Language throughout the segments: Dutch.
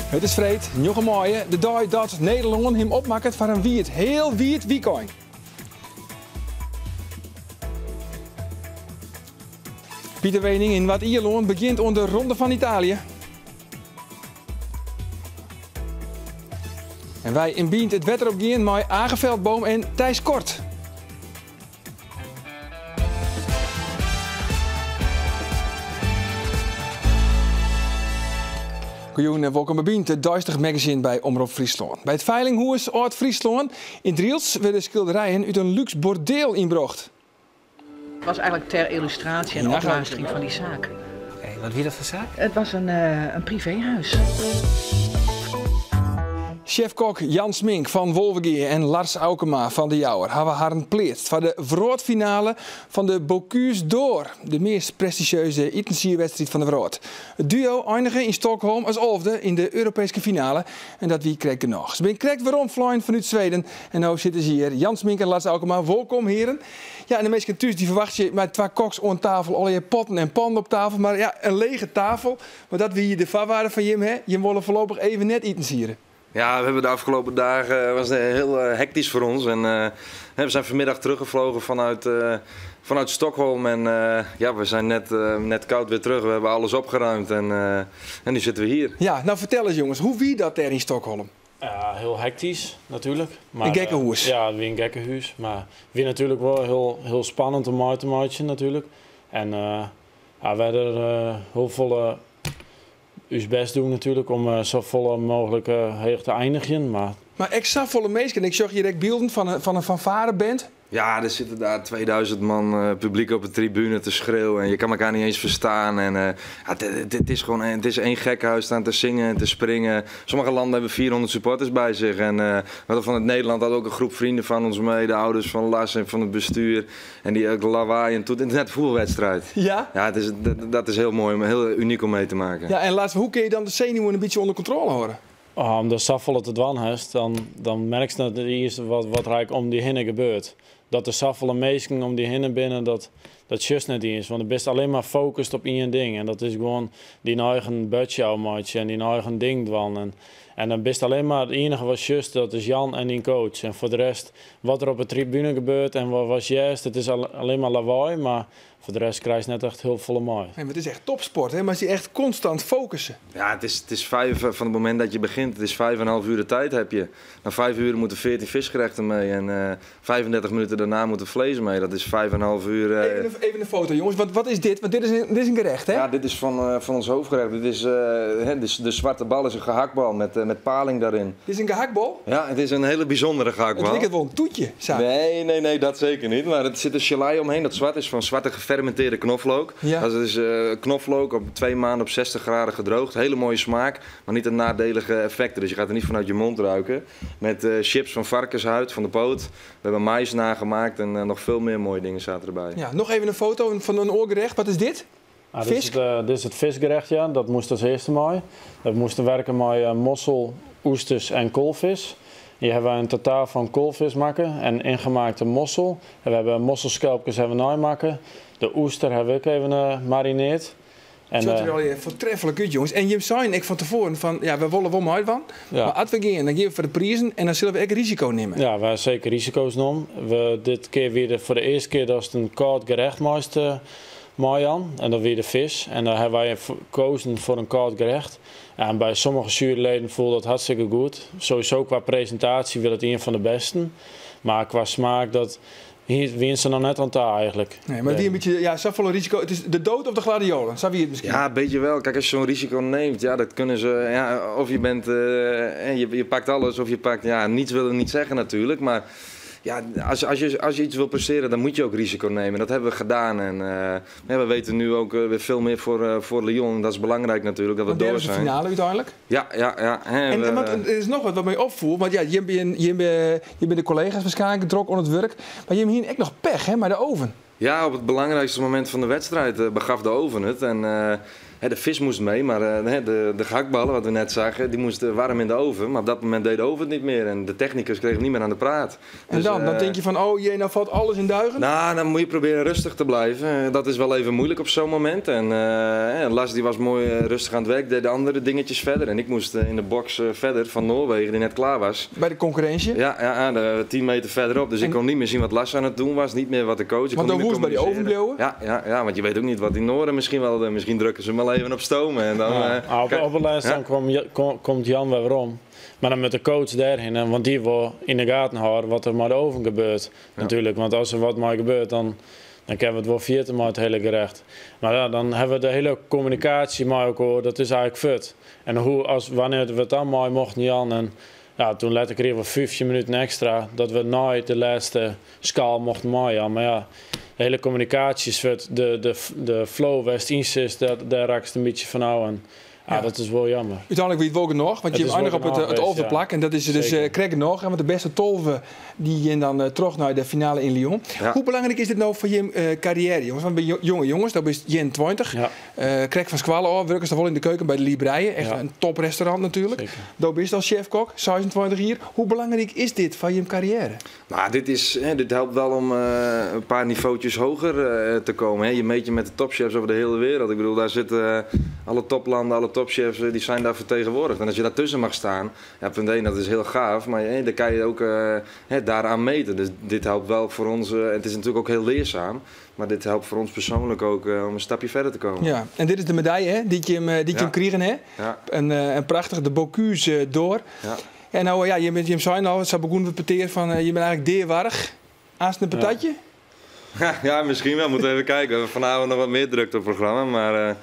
Het is vreed, nog mooie. De dag dat Nederland hem opmaakt voor een heel wierd weekend. Pieter Wening in wat Ierland begint onder de Ronde van Italië. En wij in Bient het wetter opgaan met Ageveldboom en Thijs Kort. Goedenavond en welkom bij Bient, het duistig magazine bij Omroep Friesland. Bij het veilinghuis Oud-Friesland in Driels werden schilderijen uit een luxe bordeel inbracht. Het was eigenlijk ter illustratie en opluistering van die zaak. Hey, wat wie dat voor zaak? Het was een privéhuis. Chefkok Jan Smink van Wolvergeer en Lars Aukema van de Jouwer hebben haar pleert voor de vrootfinale van de Bocuse d'Or, de meest prestigieuze etensierwedstrijd van de wereld. Het duo eindigde in Stockholm als 11e in de Europese finale en dat wie kreeg nog. Ze zijn correct waarom flying vanuit Zweden en nu zitten ze hier. Jan Smink en Lars Aukema, welkom heren. Ja, en de meesten thuis die verwacht je met twee koks aan tafel, al je potten en panden op tafel, maar ja, een lege tafel. Maar dat wie de voorwaarden van Jim, hè? Je willen voorlopig even net etensieren. Ja, we hebben de afgelopen dagen was het heel hectisch voor ons. En, we zijn vanmiddag teruggevlogen vanuit Stockholm. En ja, we zijn net koud weer terug. We hebben alles opgeruimd en nu zitten we hier. Ja, nou vertel eens jongens, hoe wie dat er in Stockholm? Ja, heel hectisch natuurlijk. Maar, een gekkenhuis? Ja, weer een gekkenhuis. Maar weer natuurlijk wel heel spannend om uit te maken natuurlijk. En ja, we hebben er heel veel ons best doen natuurlijk om zo vol mogelijk heeg te eindigen. Maar ik zag volle mensen. Ik zag hier beelden van een fanfareband. Ja, er zitten daar 2000 man publiek op de tribune te schreeuwen en je kan elkaar niet eens verstaan. En ja, het is één gekhuis staan te zingen en te springen. Sommige landen hebben 400 supporters bij zich. En we hadden van het Nederland had ook een groep vrienden van ons mee, de ouders van Lars en van het bestuur. En die ook lawaai en toet. Het is net een voetbalwedstrijd. Ja? Ja, dat is heel mooi, heel uniek om mee te maken. Ja, en laatst, hoe kun je dan de zenuwen een beetje onder controle houden? Omdat Saffelen te dwan heeft, dan merk je dat er eerst wat er om die hinnen gebeurt. Dat de Saffelen meesten om die hinnen binnen, dat just net is. Want het is alleen maar gefocust op één ding. En dat is gewoon die eigen budget en die eigen ding dwan. En dan is alleen maar het enige wat just, dat is Jan en die coach. En voor de rest, wat er op de tribune gebeurt en wat was juist, het is alleen maar lawaai. Maar voor de rest krijg je net echt heel volle mooi. Nee, maar het is echt topsport, hè? Maar je echt constant focussen. Ja, het is van het moment dat je begint, het is 5,5 uur de tijd heb je. Na 5 uur moeten 14 visgerechten mee en 35 minuten daarna moeten vlees mee. Dat is 5,5 uur. Even een foto jongens, wat is dit? Want dit is een gerecht, hè? Ja, dit is van ons hoofdgerecht. Dit is, de zwarte bal is een gehaktbal met paling daarin. Dit is een gehaktbal? Ja, het is een hele bijzondere gehaktbal. Het lijkt wel een toetje, samen. Nee, dat zeker niet. Maar er zit een gelei omheen, dat zwart is van zwarte gefermenteerde knoflook. Ja. Dat is knoflook op 2 maanden op 60 graden gedroogd. Hele mooie smaak, maar niet een nadelige effecten. Dus je gaat er niet vanuit je mond ruiken. Met chips van varkenshuid, van de poot. We hebben mais nagemaakt en nog veel meer mooie dingen zaten erbij. Ja, nog even een foto van een oorgerecht. Wat is dit? Vis? Dit is het visgerecht, ja. Dat moest als eerste mooi. Dat moesten werken met mossel, oesters en koolvis. Hier hebben we een totaal van koolvis maken en ingemaakte mossel. En we hebben mosselschelpjes maken. De oester hebben we ook even marineerd. Het ziet er wel voortreffelijk uit, jongens. En je zei ik van tevoren van, ja, we willen wel mooi van. Ja. Maar als we gaan, dan geven we voor de prijzen en dan zullen we ook risico nemen. Ja, we hebben zeker risico's genomen. Dit keer weer voor de eerste keer dat het een koud gerecht moest Marjan. En dan weer de vis. En dan hebben wij gekozen voor een koud gerecht. En bij sommige juryleden voelde dat hartstikke goed. Sowieso qua presentatie wil het een van de besten. Maar qua smaak, dat hier wint ze nog net aan taal eigenlijk. Nee, maar die een beetje, ja, zo vol risico. Het is de dood of de gladiolen, zou je het misschien? Ja, een beetje wel. Kijk, als je zo'n risico neemt, ja, dat kunnen ze. Ja, of je bent, je pakt alles, of je pakt, ja, niets wil niet zeggen natuurlijk, maar. Ja, als je iets wil presteren, dan moet je ook risico nemen. Dat hebben we gedaan. En we weten nu ook weer veel meer voor Lyon. Dat is belangrijk natuurlijk, dat we door zijn. Dat is de finale uiteindelijk? Ja. En want er is nog wat mij opvoert. Want ja, je bent de collega's waarschijnlijk druk aan het werk. Maar je hebt hier echt nog pech, hè, maar de oven. Ja, op het belangrijkste moment van de wedstrijd begaf de oven het. En de vis moest mee, maar de gehaktballen, wat we net zagen, die moesten warm in de oven. Maar op dat moment deed de oven het niet meer en de technicus kreeg niet meer aan de praat. En dus, dan denk je van, oh jee, nou valt alles in duigen? Nou, dan moet je proberen rustig te blijven. Dat is wel even moeilijk op zo'n moment. En Lars die was mooi rustig aan het werk, deed de andere dingetjes verder. En ik moest in de box verder van Noorwegen, die net klaar was. Bij de concurrentie? Ja, 10 meter verderop. Dus ik kon niet meer zien wat Lars aan het doen was, niet meer wat de coach. Want dan moest bij die oven bleven? Ja, want je weet ook niet wat die Noorden misschien wel. Misschien drukken ze hem wel even op stomen. En dan, op het laatst dan komt Jan weer om. Maar dan met de coach daarheen, want die wil in de gaten houden wat er met de oven gebeurt. Natuurlijk, want als er wat maar gebeurt, dan kunnen we het wel vierten met het hele gerecht. Maar ja, dan hebben we de hele communicatie met elkaar, dat is eigenlijk fut. En wanneer we het dan mooi mochten, Jan, en ja, toen let ik er even 15 minuten extra, dat we nooit de laatste schaal mochten maaien. Maar ja, de hele communicatie is fut, de flow west insist, daar raak ik een beetje van nou aan. Ja, dat is wel jammer. Uiteindelijk wie het wel nog, want je hebt eindig op het overplak. En dat is dus krijg nog. Want de beste 12 die je dan terug naar de finale in Lyon. Ja. Hoe belangrijk is dit nou voor je carrière, jongens? Want bij jonge jongens, dat is je 20. Ja. Krijg van Squallen, werken ze wel in de keuken bij de Libreien. Echt een toprestaurant natuurlijk. Dat is als chefkok, 26 hier. Hoe belangrijk is dit voor je carrière? Nou, dit helpt wel om een paar niveautjes hoger te komen. Hè. Je meet je met de topchefs over de hele wereld. Ik bedoel, daar zitten alle toplanden, alle topchefs, die zijn daar vertegenwoordigd. En als je daartussen mag staan, ja, punt 1, dat is heel gaaf. Maar dan kan je ook daaraan meten. Dus dit helpt wel voor ons. Het is natuurlijk ook heel leerzaam. Maar dit helpt voor ons persoonlijk ook om een stapje verder te komen. Ja, en dit is de medaille hè, die je hem kregen. Hè? Ja. Een prachtige, de Bocuse d'Or. Ja. En nou ja, je zei al, het begonnen peteer van je bent eigenlijk deerwaardig. Aast een patatje? Ja, misschien wel. Moeten we even kijken. We hebben vanavond nog wat meer druk op het programma. Maar we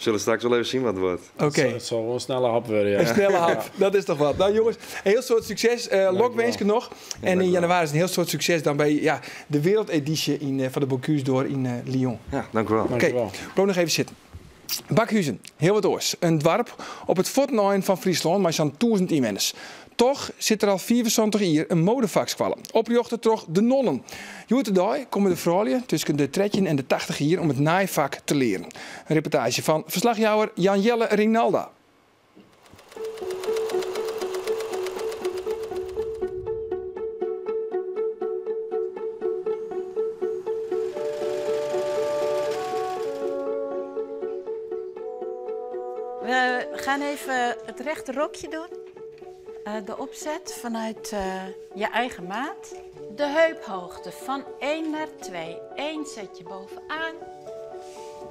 zullen straks wel even zien wat het wordt. Oké. Het zal wel een snelle hap worden, ja. Een snelle hap, dat is toch wat. Nou jongens, een heel soort succes. Lokwenske nog. En in januari is een heel soort succes dan bij de wereldeditie van de Bocuse d'Or in Lyon. Ja, dank u wel. Oké, blijf nog even zitten. Bakhuizen, heel wat oors. Een dorp op het Fortnijn van Friesland, maar zo'n 1000 inwoners. Toch zit er al 74 jaar een modevakskwallen. Opjochten toch de nonnen. Joertedij komen de vrouwen tussen de 13 en de 80 jaar om het naaivak te leren. Een reportage van verslagjouwer Jan-Jelle Rinalda. We gaan even het rechte rokje doen. De opzet vanuit je eigen maat. De heuphoogte van 1 naar 2. 1 zet je bovenaan.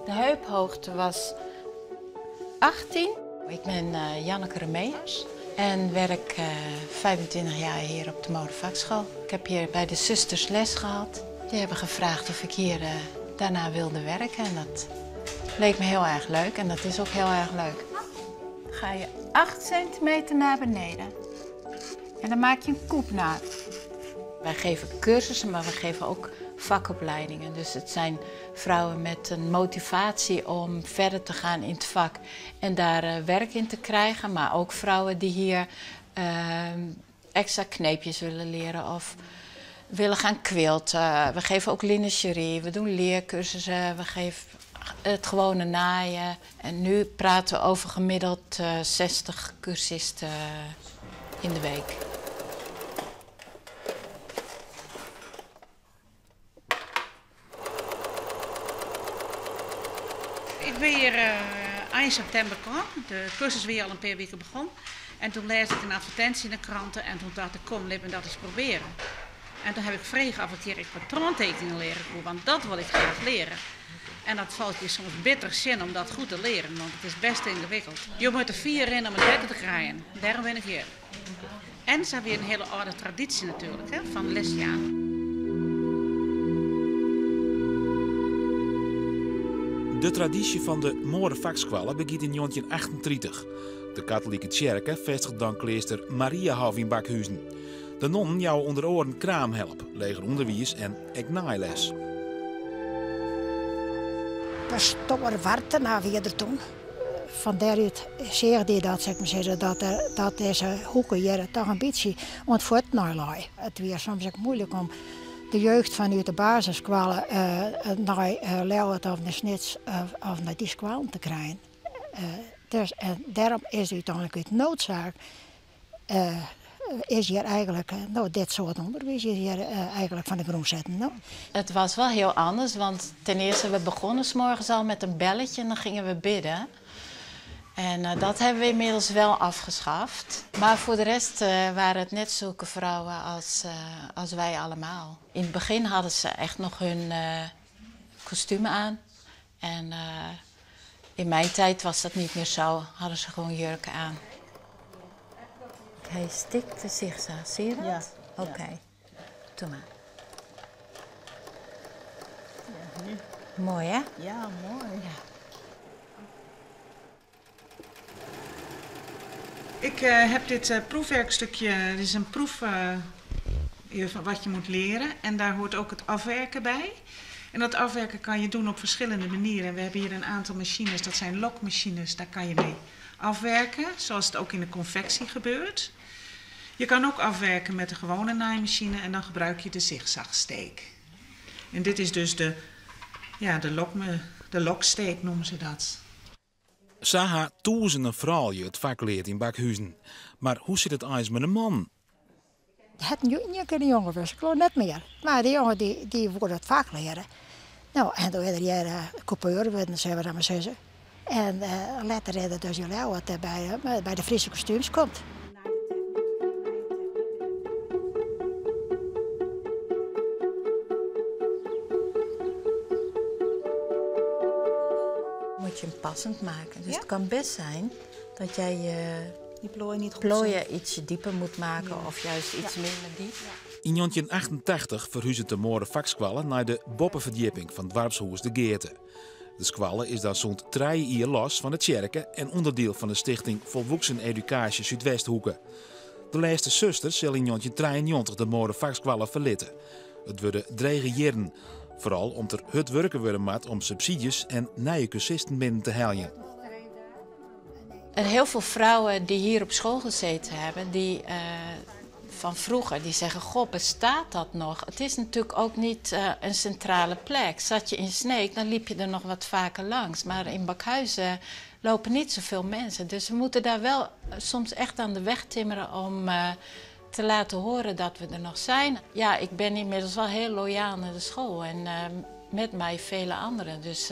De heuphoogte was 18. Ik ben Janneke Remeers en werk 25 jaar hier op de modevakschool. Ik heb hier bij de zusters les gehad. Die hebben gevraagd of ik hier daarna wilde werken en dat leek me heel erg leuk en dat is ook heel erg leuk. Ga je 8 centimeter naar beneden. En dan maak je een koepnaad. Wij geven cursussen, maar we geven ook vakopleidingen. Dus het zijn vrouwen met een motivatie om verder te gaan in het vak en daar werk in te krijgen. Maar ook vrouwen die hier extra kneepjes willen leren of willen gaan quilten. We geven ook lingerie, we doen leercursussen, we geven het gewone naaien. En nu praten we over gemiddeld 60 cursisten in de week. Ik ben hier eind september kwam. De cursus weer al een paar weken begon. En toen lees ik een advertentie in de kranten en toen dacht ik, kom, laat me dat eens proberen. En toen heb ik gevraagd of ik hier patroontekeningen leren kon, want dat wil ik graag leren. En dat valt je soms bitter zin om dat goed te leren, want het is best ingewikkeld. Je moet er 4 in om het beter te krijgen. Daarom ben ik hier. En ze hebben weer een hele oude traditie natuurlijk, hè, van lesjaren. De traditie van de modevakskwallen begint in 1938. De katholieke kerk vestigt dan kleester Mariahof in Bakhuizen. De nonnen jou onder oren kraamhelp, leger onderwijs en eknaailes. We stoppen warten naar weer toen. Van daaruit zeer die dat, zeg maar zeggen, dat deze hoeken hier toch een beetje ontvoerd naar lag. Het was soms ook moeilijk om de jeugd vanuit de basisscholen naar Leeuwarden of de Snits of naar die scholen te krijgen. En daarom is het uiteindelijk uit noodzaak. Is hier eigenlijk dit soort onderwijs is hier eigenlijk van de grond zetten. Nou. Het was wel heel anders, want ten eerste we begonnen 's morgens al met een belletje en dan gingen we bidden. En dat hebben we inmiddels wel afgeschaft. Maar voor de rest waren het net zulke vrouwen als wij allemaal. In het begin hadden ze echt nog hun kostuum aan. En in mijn tijd was dat niet meer zo. Hadden ze gewoon jurken aan. Hij stikt de zigzag, zie je dat? Ja. Oké. Doe maar. Ja, mooi, hè? Ja, mooi. Ja. Ik heb dit proefwerkstukje, dit is een proef van wat je moet leren. En daar hoort ook het afwerken bij. En dat afwerken kan je doen op verschillende manieren. We hebben hier een aantal machines, dat zijn lokmachines, daar kan je mee afwerken. Zoals het ook in de confectie gebeurt. Je kan ook afwerken met de gewone naaimachine en dan gebruik je de zigzagsteek. En dit is dus de loksteek noemen ze dat. Saha duizenden vrouwen het vak leert in Bakhuizen. Maar hoe zit het eigenlijk met een man? Het een jongen was, ik geloof net meer. Maar die jongen die wordt het vak leren. Nou, en toen werd hij coupeur, zullen we dat maar zeggen. En later is het dus jullie wat bij de Friese kostuums komt. Moet je hem passend maken. Dus het kan best zijn dat jij die plooien niet goed plooien ietsje dieper moet maken of juist iets minder diep. In 1988 verhuizen de Moore vakskwallen naar de boppenverdieping van het dorpshuis De Geerte. De squallen is daar zo'n 3 jaar los van de kerken en onderdeel van de stichting Volwassen Educatie Zuidwesthoeken. De laatste zusters zullen in 1993 de Moore vakskwallen verlitten. Het worden 3 jaren. Vooral omdat er het werken worden moet om subsidies en nieuwe cursisten binnen te halen. En heel veel vrouwen die hier op school gezeten hebben, die van vroeger, die zeggen, goh, bestaat dat nog? Het is natuurlijk ook niet een centrale plek. Zat je in Sneek, dan liep je er nog wat vaker langs. Maar in Bakhuizen lopen niet zoveel mensen. Dus we moeten daar wel soms echt aan de weg timmeren om te laten horen dat we er nog zijn. Ja, ik ben inmiddels wel heel loyaal naar de school en met mij vele anderen. Dus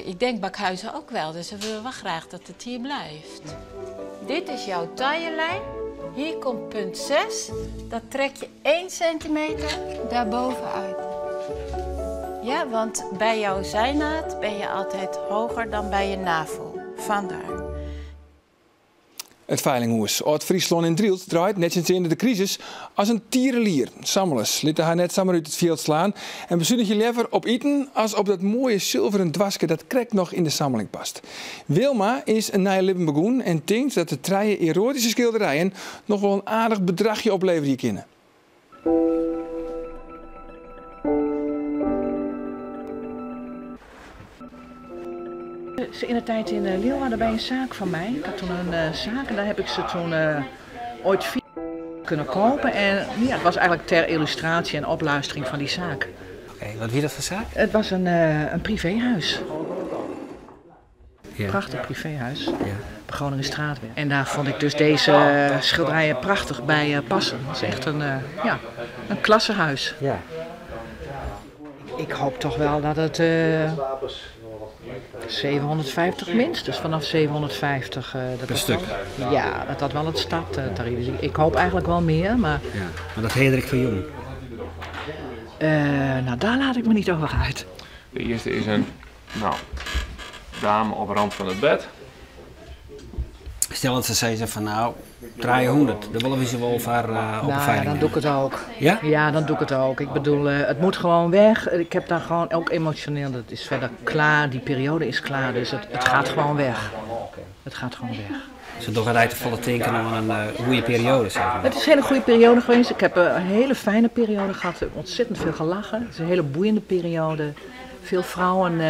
ik denk Bakhuizen ook wel, dus we willen wel graag dat het hier blijft. Dit is jouw taillelijn. Hier komt punt 6. Dat trek je 1 centimeter daarboven uit. Ja, want bij jouw zijnaad ben je altijd hoger dan bij je navel. Vandaar. Het veilinghuis Oud-Friesland in Drielt draait net sinds in de crisis als een tierenlier. Sammelers lieten haar net samen uit het veld slaan en bezuinig je liever op eten als op dat mooie zilveren dwaske dat krek nog in de sammeling past. Wilma is een nieuwe leven begonnen en denkt dat de 3 erotische schilderijen nog wel een aardig bedragje opleveren hier kunnen. In de tijd in Leeuwarden bij een zaak van mij. Ik had toen een zaak en daar heb ik ze toen ooit 4 kunnen kopen. En ja, het was eigenlijk ter illustratie en opluistering van die zaak. Oké, wat was dat voor zaak? Het was een privéhuis. Ja. Prachtig privéhuis. Ja. Op Groningenstraatweg. En daar vond ik dus deze schilderijen prachtig bij passen. Het is echt een klassehuis. Ja. Ik hoop toch wel dat het 750 minstens, vanaf 750. Per stuk? Ja, dat wel het starttarief is. Ik hoop eigenlijk wel meer, maar... Ja, maar dat Hendrik van Jong? Nou, daar laat ik me niet over uit. De eerste is een dame op rand van het bed. Stel dat ze zeggen van nou, 300, dan willen we ze wel voor op een veiling. Dan doe ik het ook. Ja? Ja, dan doe ik het ook. Ik bedoel, het moet gewoon weg. Ik heb daar gewoon ook emotioneel, dat is verder klaar, die periode is klaar, dus het gaat gewoon weg. Het gaat gewoon weg. Ze toch uit de volle tanken aan een goede periode, zeg maar. Het is een hele goede periode geweest. Ik heb een hele fijne periode gehad, ontzettend veel gelachen. Het is een hele boeiende periode. Veel vrouwen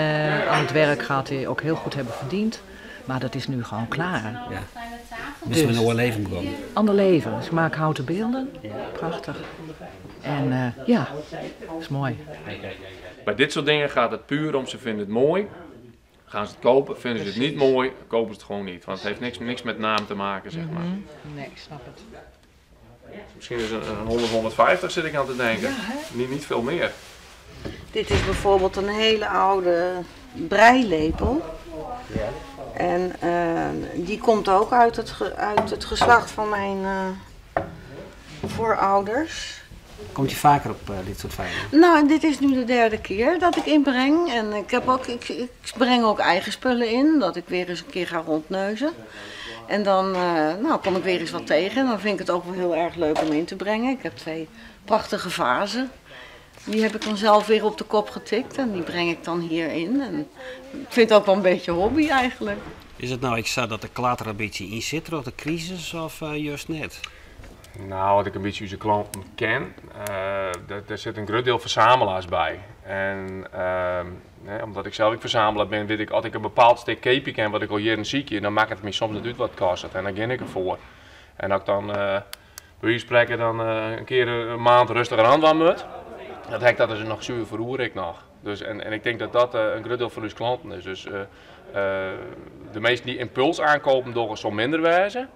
aan het werk gehad die ook heel goed hebben verdiend. Maar dat is nu gewoon klaar. Ja. Dus we een ander leven begonnen. Ander leven. Dus ik maak houten beelden. Prachtig. En ja, dat is mooi. Bij dit soort dingen gaat het puur om ze vinden het mooi. Gaan ze het kopen, vinden ze het niet mooi, kopen ze het gewoon niet. Want het heeft niks met naam te maken, zeg maar. Nee, ik snap het. Misschien is een 100, 150 zit ik aan te denken. Ja, hè? Niet veel meer. Dit is bijvoorbeeld een hele oude breilepel. Ja. En die komt ook uit het geslacht van mijn voorouders. Komt je vaker op dit soort veilingen? Nou, dit is nu de 3e keer dat ik inbreng. En ik breng ook eigen spullen in, dat ik weer eens een keer ga rondneuzen. En dan kom ik weer eens wat tegen. En dan vind ik het ook wel heel erg leuk om in te brengen. Ik heb 2 prachtige vazen. Die heb ik dan zelf weer op de kop getikt en die breng ik dan hierin. En ik vind het ook wel een beetje hobby eigenlijk. Is het nou, ik zag dat de klater een beetje in zit door de crisis of juist net? Nou, wat ik een beetje onze klanten ken, er zit een groot deel verzamelaars bij. En omdat ik zelf verzamelaar ben, weet ik, als ik een bepaald stuk keepje ken wat ik al jaren zie, dan maakt het me soms natuurlijk wat kost. En dan ging ik ervoor. En als ik dan bij u spreken dan een keer een maand rustiger aan van moet, dat hek dat is nog zuur verroer ik nog. Dus, en ik denk dat dat een groot deel van onze klanten is. Dus de meesten die impuls aankopen, door zo minder wijzen.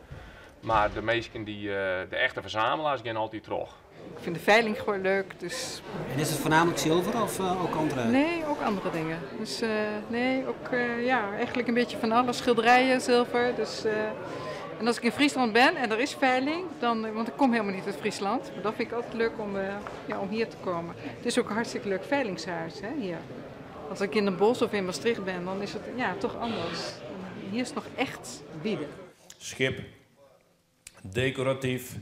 Maar de meesten die de echte verzamelaars gaan altijd terug. Ik vind de veiling gewoon leuk. Dus... En is het voornamelijk zilver of ook andere? Nee, ook andere dingen. Dus eigenlijk een beetje van alles. Schilderijen, zilver. Dus, en als ik in Friesland ben en er is veiling, want ik kom helemaal niet uit Friesland. Maar dan vind ik altijd leuk om hier te komen. Het is ook een hartstikke leuk veilingshuis hier. Als ik in Den Bosch of in Maastricht ben, dan is het toch anders. Hier is het nog echt bieden. Schip, decoratief,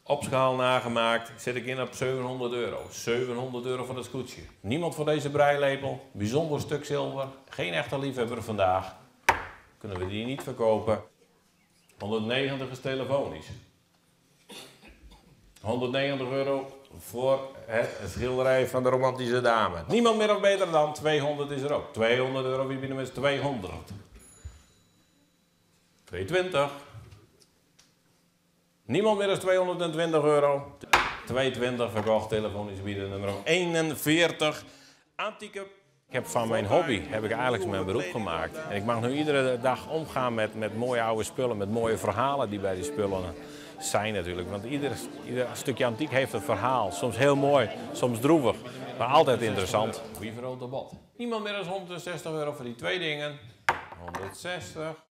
op schaal nagemaakt, zet ik in op €700. €700 voor dat scootje. Niemand voor deze breilepel, bijzonder stuk zilver, geen echte liefhebber vandaag. Kunnen we die niet verkopen. 190 is telefonisch. €190 voor het schilderij van de romantische dame. Niemand meer of beter dan 200 is er ook. €200, wie binnen is 200. 220. Niemand meer dan €220. 220 verkocht, telefonisch bieden nummer 41. Antieke. Ik heb van mijn hobby eigenlijk mijn beroep gemaakt. En ik mag nu iedere dag omgaan met mooie oude spullen, met mooie verhalen die bij die spullen zijn natuurlijk. Want ieder stukje antiek heeft een verhaal. Soms heel mooi, soms droevig, maar altijd interessant. Wie verroodt de bot? Niemand meer dan €160 voor die 2 dingen. 160.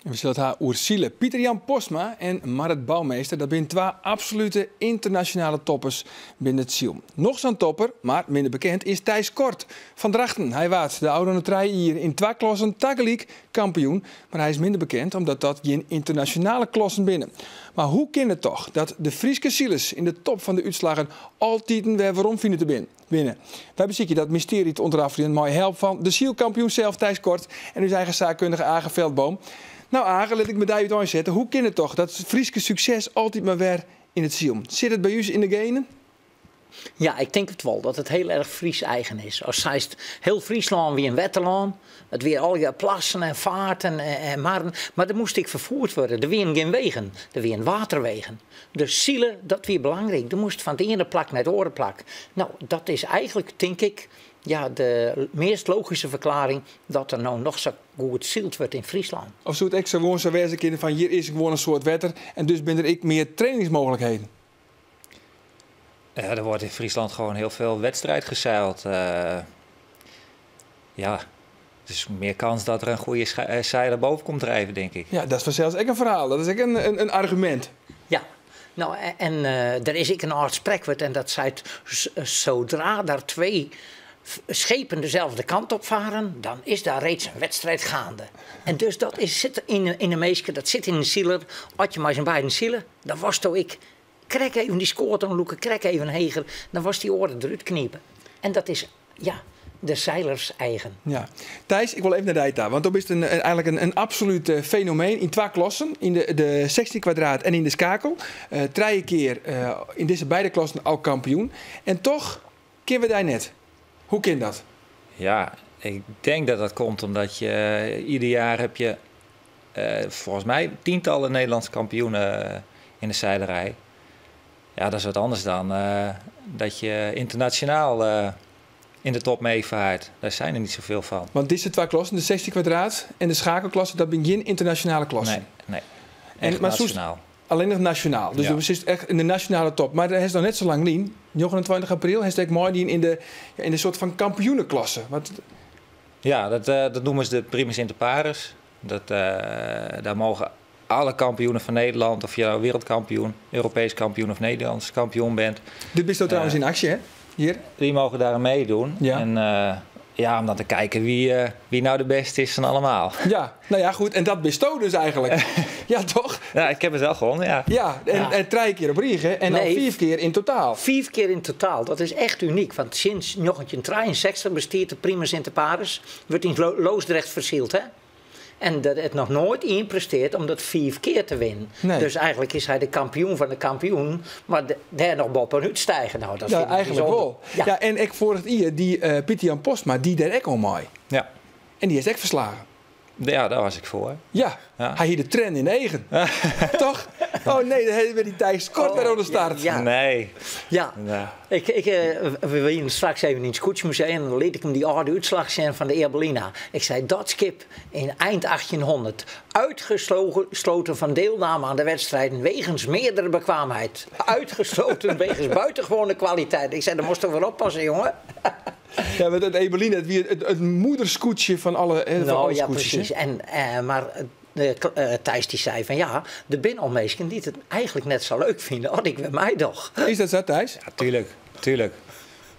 We zullen het haar Oersile. Pieter-Jan Posma en Marit Bouwmeester, dat zijn 2 absolute internationale toppers binnen het Ziel. Nog zo'n topper, maar minder bekend, is Thijs Kort van Drachten. Hij waard de oude notrij hier in 2 klassen tegelijk kampioen. Maar hij is minder bekend omdat dat geen internationale klassen binnen. Maar hoe kan het toch dat de Frieske Zielers in de top van de uitslagen altijd weer waarom vinden te winnen? Wij bezieken dat mysterie te ontrafelen met help van de Zielkampioen zelf, Thijs Kort, en uw eigen zaakkundige Aage Veldboom. Nou Aage, laat ik me daar uit zetten. Hoe kan het toch dat het Frieske succes altijd maar weer in het ziel? Zit het bij u in de genen? Ja, ik denk het wel, dat het heel erg Fries eigen is. Als zij heel Friesland weer een wetterland, het weer al je plassen en vaarten en maren. Maar dan moest ik vervoerd worden. Er weer geen wegen, er weer waterwegen. Dus zielen, dat weer belangrijk. Er moest van de ene plak naar de andere plak. Nou, dat is eigenlijk, denk ik, de meest logische verklaring dat er nou nog zo goed zield wordt in Friesland. Of zou het gewoon zo wezen van hier is gewoon een soort wetter en dus ben er meer trainingsmogelijkheden? Ja, er wordt in Friesland gewoon heel veel wedstrijd gezeild. Dus meer kans dat er een goede zeiler boven komt drijven, denk ik. Ja, dat is vanzelfs ook een verhaal. Dat is ook een argument. Ja, nou en er is ook een oud spreekwoord en dat zei zodra daar 2 schepen dezelfde kant op varen, dan is daar reeds een wedstrijd gaande. En dus dat zit in de meeske, dat zit in de zieler. Als je maar zijn beiden zielen, dan was toch ik. Krek even die scoort dan loeken, krek even een heger, dan was die oren eruit kniepen. En dat is, de zeilers eigen. Ja. Thijs, ik wil even naar de daar, want dat is eigenlijk een absoluut fenomeen in 2 klassen. In de 16 kwadraat en in de schakel. 3 keer in deze beide klassen al kampioen. En toch kennen we daar net. Hoe kan dat? Ja, ik denk dat dat komt omdat je ieder jaar heb je volgens mij tientallen Nederlandse kampioenen in de zeilerij. Ja, dat is wat anders dan dat je internationaal in de top meevaart. Daar zijn er niet zoveel van. Want deze twee klassen, de 16 kwadraat en de schakelklasse, dat ben geen internationale klasse. Nee. En maar nationaal. Alleen nog nationaal. Dus dat is echt in de nationale top. Maar dat is nog net zo lang lien. 29 april heeft ik mooi in de soort van kampioenenklasse. Ja, dat noemen ze de primus inter pares. Daar mogen alle kampioenen van Nederland, of je nou wereldkampioen, Europees kampioen of Nederlands kampioen bent. Dit is trouwens in actie, hè? Hier. Die mogen daar aan meedoen. Ja. En om dan te kijken wie nou de beste is van allemaal. Ja, nou ja, goed. En dat bestoot dus eigenlijk. Ja, toch? Ja, ik heb het wel gewonnen, ja. Ja, en 3 keer op Riegen en dan 4 keer in totaal. 4 keer in totaal, dat is echt uniek. Want sinds 1963 bestaat de primus inter pares, wordt in Loosdrecht verzield, hè? En dat het nog nooit in presteert om dat 4 keer te winnen. Nee. Dus eigenlijk is hij de kampioen van de kampioen, maar daar nog boven uitstijgen. Nou, dat ja, vind ik eigenlijk bijzonder. wel. Ja, en ik vorig jaar, die Pieter-Jan Postma, die deed ook al mooi. Ja. En die is ook verslagen. Ja, daar was ik voor. Ja, hij hier de trend in eigen. Toch? Oh nee, dan hebben we die Thijs kort weer aan de start. Ja. Nee. Ja. We waren straks even in het Scootjesmuseum en dan liet ik hem die oude uitslag zien van de Erbelina. Ik zei, dat schip in eind 1800 uitgesloten van deelname aan de wedstrijden wegens meerdere bekwaamheid. Uitgesloten wegens buitengewone kwaliteit. Ik zei, daar moest toch wel oppassen, jongen. Ja, met het Ebeline, het moederscootje van alle ja, precies. Maar Thijs die zei van ja, de binnenalmeesken die het eigenlijk net zo leuk vinden. Had ik bij mij toch. Is dat zo, Thijs? Ja, tuurlijk.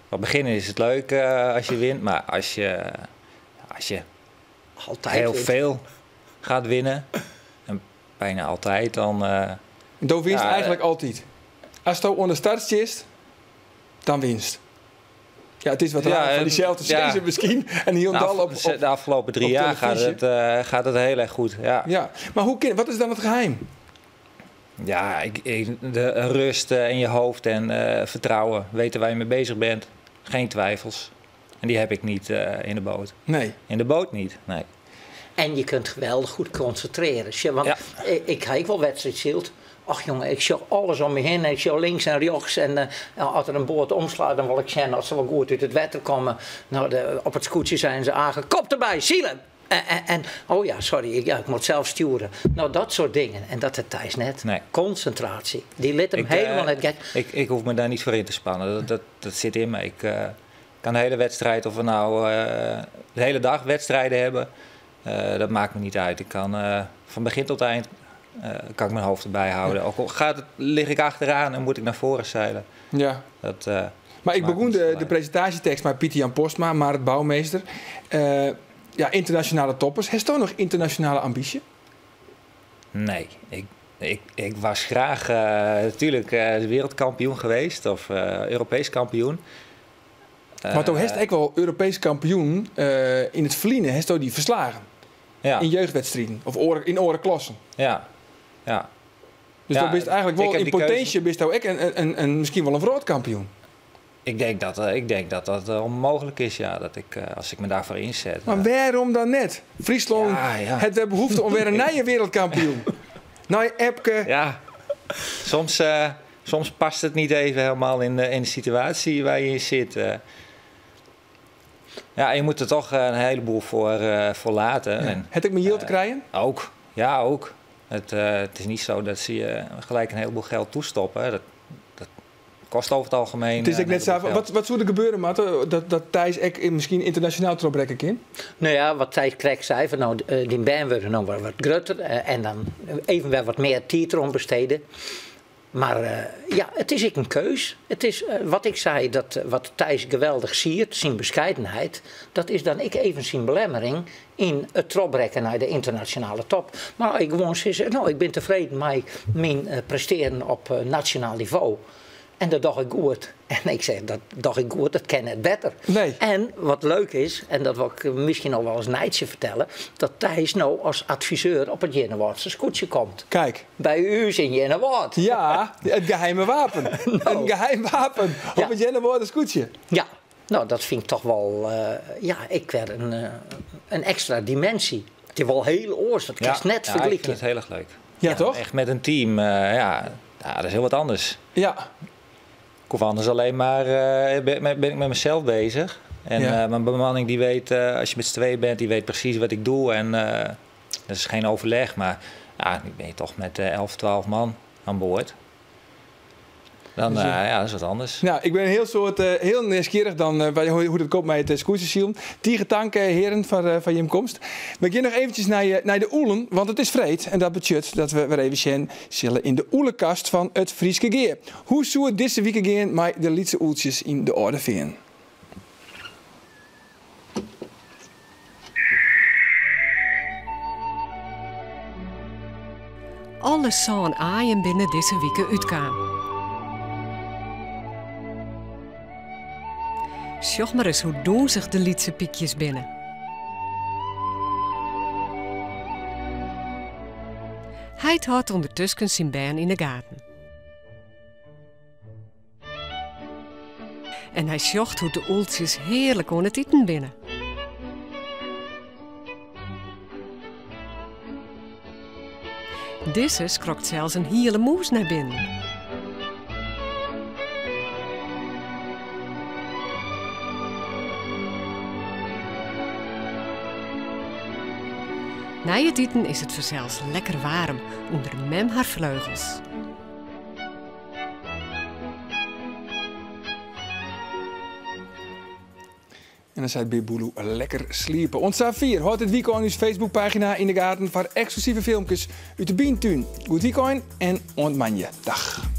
Op het begin is het leuk als je wint, maar als je altijd heel wint. veel gaat winnen, en bijna altijd, dan... Dan winst eigenlijk altijd. Als je onder start is, dan winst. Ja, het is wat raar van diezelfde season misschien. En heel op de afgelopen 3 jaar gaat het heel erg goed. Ja. Maar wat is dan het geheim? Ja, de rust in je hoofd en vertrouwen. Weten waar je mee bezig bent. Geen twijfels. En die heb ik niet in de boot. Nee. In de boot niet, nee. En je kunt geweldig goed concentreren. Want ik ga wel wedstrijdschild. Ach jongen, ik zie alles om me heen. Ik zie links en rechts. En als er een boot omslaat, dan wil ik zien dat ze wel goed uit het water komen. Nou, op het scootje zijn ze aangekomen. Kop erbij, zielen! Oh ja, sorry, ik moet zelf sturen. Nou, dat soort dingen. En dat het Thijs net. Nee. Concentratie. Die liet hem helemaal net gek. Ik hoef me daar niet voor in te spannen. Dat zit in me. Ik kan de hele wedstrijd, of we nou de hele dag wedstrijden hebben, dat maakt me niet uit. Ik kan van begin tot eind kan ik mijn hoofd erbij houden. Ook al lig ik achteraan en moet ik naar voren zeilen. Ja. Maar ik begon de presentatietekst met Pieter-Jan Postma, Marit Bouwmeester. Internationale toppers. Heeft u nog internationale ambitie? Nee. Ik was graag natuurlijk wereldkampioen geweest of Europees kampioen. Maar toen heeft ik wel Europees kampioen in het verliezen. Heeft u die verslagen? Ja. In jeugdwedstrijden of in orenklassen. Ja. Dus dan ben je eigenlijk wel in potentie best ook misschien wel een wereldkampioen. Ik denk dat dat onmogelijk is, ja, dat als ik me daarvoor inzet. Maar waarom dan net? Friesland heeft behoefte om weer een nieuwe wereldkampioen. Nou, Epke. Ja, soms past het niet even helemaal in de situatie waar je in zit. Ja, je moet er toch een heleboel voor laten. Ja. Heb ik mijn yield te krijgen? Ook, ja, ook. Het is niet zo dat ze je gelijk een heleboel geld toestoppen. Dat kost over het algemeen. Het is ik net zo. Wat zou er gebeuren, Matte, dat Thijs misschien internationaal troprekken kan? Nou ja, wat Thijs Krek zei, van nou, die band worden nog wat groter en dan even weer wat meer tijd erom besteden. Maar het is een keus. Het is wat ik zei, wat Thijs geweldig siert, zijn bescheidenheid, dat is dan even zijn belemmering in het troprekken naar de internationale top. Maar ik gewoon zeg, ik ben tevreden met mijn presteren op nationaal niveau. En dat dacht ik goed. En ik zeg, dat dacht ik goed, dat kan het beter. Nee. En wat leuk is, en dat wil ik misschien nog wel eens Nijtje vertellen, dat Thijs nou als adviseur op het Jennewaardse scootje komt. Kijk. Bij u is in Jennewaard. Ja, het geheime wapen. Een geheim wapen op het Jennewaardse scootje. Ja, nou dat vind ik toch wel, ik werd een extra dimensie. Het is wel heel oors, dat kan net vergelijken. Ik vind het heel erg leuk. Ja, toch? Echt met een team, dat is heel wat anders. Ja. Ik hoef anders alleen maar, ben ik met mezelf bezig. En mijn bemanning die weet, als je met z'n tweeën bent, die weet precies wat ik doe. En dat is geen overleg, maar nu ben je toch met 11, 12 man aan boord. Dan, dat is wat anders. Nou, ik ben heel nieuwsgierig dan bij hoe het komt met het scootjesiel. Tegen dank, heren, van je komst. We gaan nog eventjes naar de oelen, want het is vreed. En dat betekent dat we weer even zullen in de oelenkast van het Frieske Geer. Hoe zou het deze week gaan met de lietse oeltjes in de orde veen? Alle zo'n aaien binnen deze week uitkwam. Sjoch maar eens hoe doen zich de lietse piekjes binnen. Hij houdt ondertussen zijn baan in de gaten. En hij sjocht hoe de oeltjes heerlijk aan het eten binnen. Deze skrokt zelfs een hele moes naar binnen. Na het eten is het zelfs lekker warm onder mem haar vleugels. En dan zei Beboeloe lekker sliepen. Ons A4 houdt het weekend ons Facebookpagina in de gaten voor exclusieve filmpjes uit de Bientuin. Goed weekend en ontmanje. Dag.